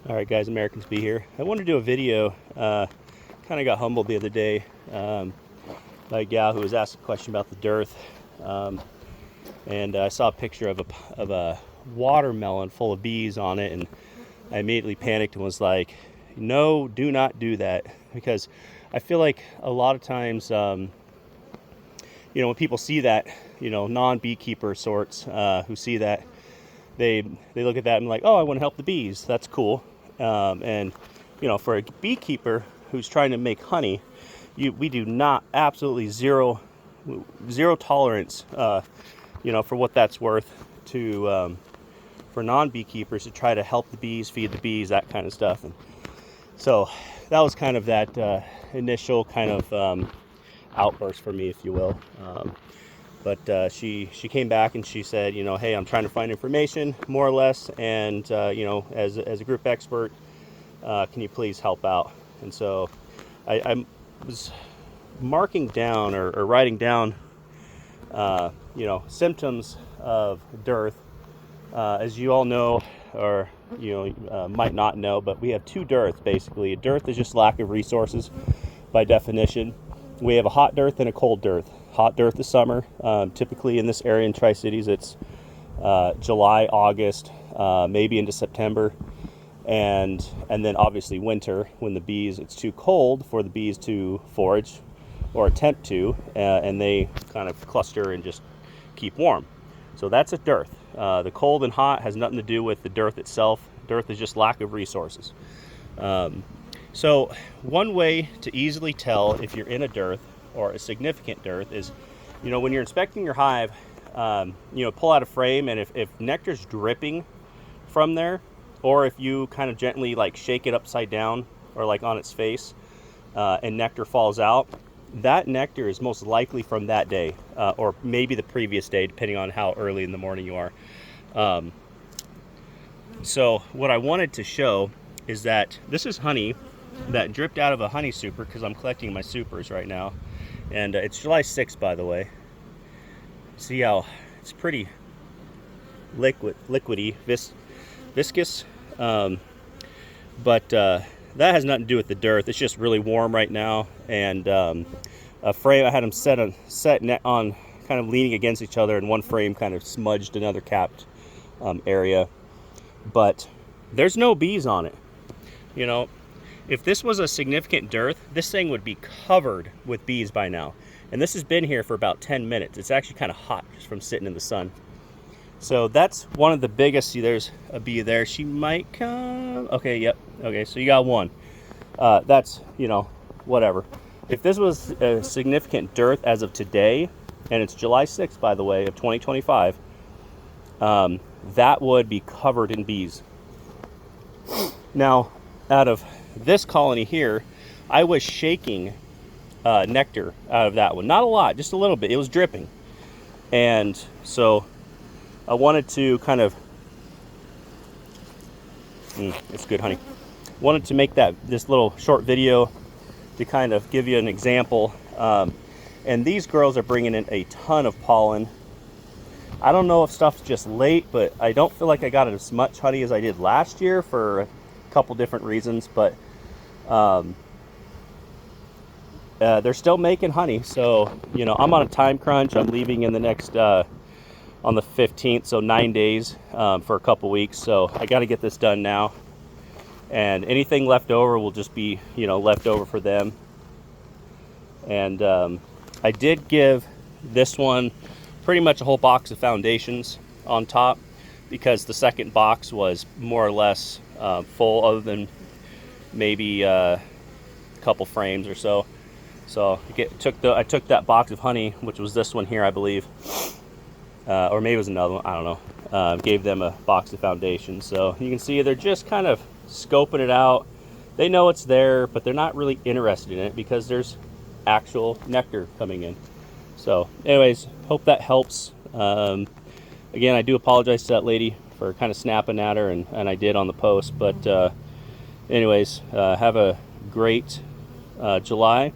All right, guys, Americans Bee here. I wanted to do a video. Kind of got humbled the other day by a gal who was asked a question about the dearth, and I saw a picture of a watermelon full of bees on it, and I immediately panicked and was like, "No, do not do that," because I feel like a lot of times, when people see that, non-beekeeper sorts who see that, they look at that and like, oh, I want to help the bees. That's cool. And for a beekeeper who's trying to make honey, we do not, absolutely zero tolerance, for what that's worth to for non-beekeepers to try to help the bees, feed the bees, that kind of stuff. And so that was kind of that initial kind of outburst for me, if you will. But she came back and she said, hey, I'm trying to find information, more or less, and as a group expert, can you please help out? And so I was marking down or writing down, symptoms of dearth. As you all know, or might not know, but we have two dearths basically. A dearth is just lack of resources by definition. We have a hot dearth and a cold dearth. Hot dearth is summer. Typically in this area in Tri-Cities, it's July, August, maybe into September, and then obviously winter, when the bees, it's too cold for the bees to forage or attempt to, and they kind of cluster and just keep warm. So that's a dearth. The cold and hot has nothing to do with the dearth itself. Dearth is just lack of resources. So one way to easily tell if you're in a dearth or a significant dearth is, when you're inspecting your hive, pull out a frame, and if nectar's dripping from there, or if you kind of gently like shake it upside down or like on its face, and nectar falls out, that nectar is most likely from that day, or maybe the previous day, depending on how early in the morning you are. So what I wanted to show is that this is honey that dripped out of a honey super, because I'm collecting my supers right now, and it's July 6th, by the way. See how it's pretty liquidy, viscous, but that has nothing to do with the dearth. It's just really warm right now, and a frame, I had them set on kind of leaning against each other, and one frame kind of smudged another capped area, but there's no bees on it. If this was a significant dearth, this thing would be covered with bees by now. And this has been here for about 10 minutes. It's actually kind of hot just from sitting in the sun. So that's one of the biggest. See, there's a bee there. She might come. Okay, yep. Okay, so you got one. That's, whatever. If this was a significant dearth as of today, and it's July 6th, by the way, of 2025, that would be covered in bees. Now, out of this colony here, I was shaking nectar out of that one. Not a lot, just a little bit. It was dripping. And so I wanted to kind of, it's good honey. Wanted to make this little short video to kind of give you an example. And these girls are bringing in a ton of pollen. I don't know if stuff's just late, but I don't feel like I got as much honey as I did last year for a couple different reasons, but they're still making honey. So I'm on a time crunch. I'm leaving in the next on the 15th, so 9 days for a couple weeks. So I got to get this done now, and anything left over will just be left over for them. And I did give this one pretty much a whole box of foundations on top, because the second box was more or less full, other than maybe a couple frames or so. So I took that box of honey, which was this one here, I believe, or maybe it was another one, I don't know. Gave them a box of foundations. So you can see they're just kind of scoping it out. They know it's there, but they're not really interested in it because there's actual nectar coming in. So anyways, hope that helps. Again, I do apologize to that lady for kind of snapping at her, and I did on the post. But anyways, have a great July.